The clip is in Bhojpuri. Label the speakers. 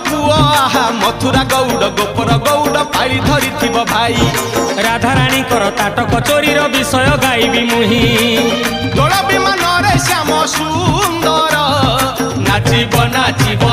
Speaker 1: पुओ आहा मथुरा गौड़ गोपर गौड़ पाଳି धरिथिब भाई
Speaker 2: राधाराणी ताटक चोरीर विषय गाइबी मुही
Speaker 1: दोल विमान रे श्याम सुंदर नाचिब नाचिब